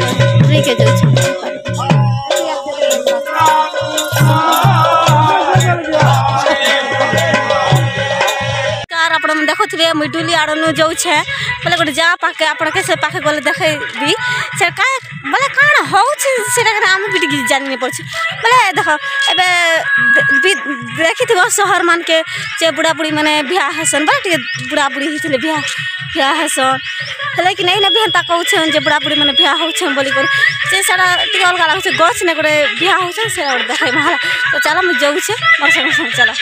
Tree के जाउछ आपण देखुथिबे मुई डुली आड़नु जाऊ छे बोले गोटे जा पाके आपण के से पाके गले देखै दी से का बोले काण होउ छे सेटा हम भी टिक जानि पड़छ बोले देखो एबे देखिथिबो शहर मान के जे बुढ़ा बुढ़ी माने बियाह हसन बा टिक बुढ़ा बुढ़ी हिथिले बियाह हसन हले कि नहीं ना बिहान ता कहू छन जे बुढ़ा बुढ़ी माने बियाह होउ छन बोली कर से सारा टिक अलगा लागछ गछ ने गोटे बियाह होउ छन से देखै महला तो चला मु जाऊ छे मोर संग चला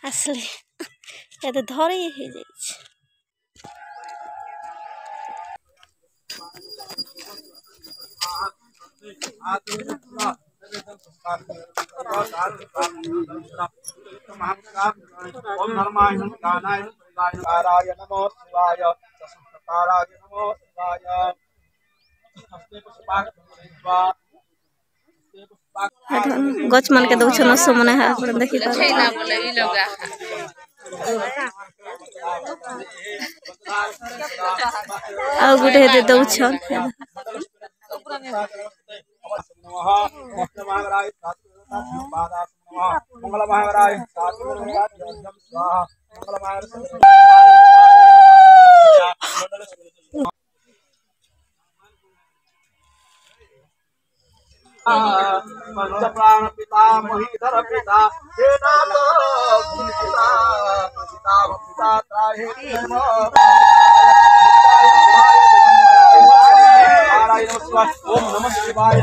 असली ये तो धरे ही जाय गच मान के दउछन सो मने है अपन देखि छैला बोले ई लोगा आ गुटे दे दउछन मंगल महाराज पंचप्राण पिता महीधर पिता हे नाथ पिता पिता पिता त्राहे ओम नमः शिवाय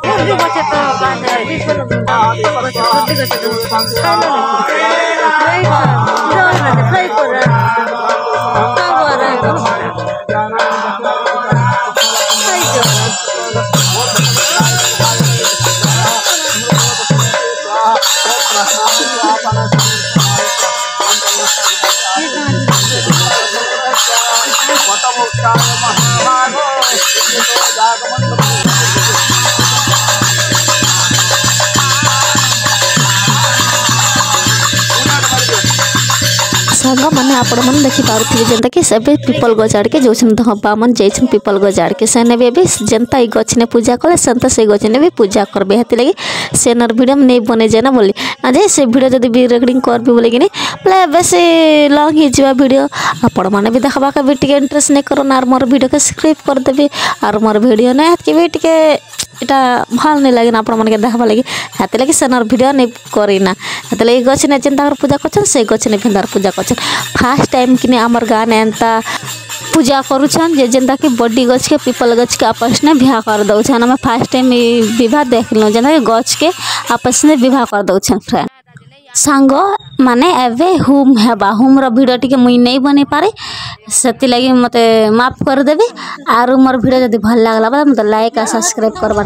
Terima kasih. सांग मैंने आपण मैंने देखिपे जेनता कि सभी पीपल गज आड़ के जो बामन जाइछन पीपल गज आड़ के सेने भी जेनता ई गछ ने पूजा कले सेनता से गछ ने भी पूजा करबे हेति लगी सेनर वीडियो में नहीं बने जाए ना बोली अजे से वीडियो जब भी रेकर्डिंग करबे बोले कि बोले बेस लंग ही जा वीडियो आपण मैंने भी देखा भी टे इंटरेस्ट नहीं करो आर मोर वीडियो के सब्सक्राइब करदेवी आर मोर वीडियो ना कि भी टे इटा भल नहीं लगे आपण मन के देखा लगी हाथ लगे सेनर वीडियो नहीं करीना हाथ लगे गछ ने जेनता पूजा कर से गछ ने फिर पूजा कर फास्ट टाइम कि आमर गाँ ने एंता पूजा करुछन जे जेनता कि बड़ी गछ के पीपल गछ के आपस में बिहा कर दउछन हमें फास्ट टाइम विवाह देख लो जेनता कि गछ के आपस में विवाह कर दउछन फ्रेंड सांग माने एवे हुम हेबा हुम रो वीडियो टिके मुई नहीं बने पारे सेति लगी मते माफ कर देबे आरो मोर वीडियो जदी भल लागला बा मते लाइक आ सब्सक्राइब करबा।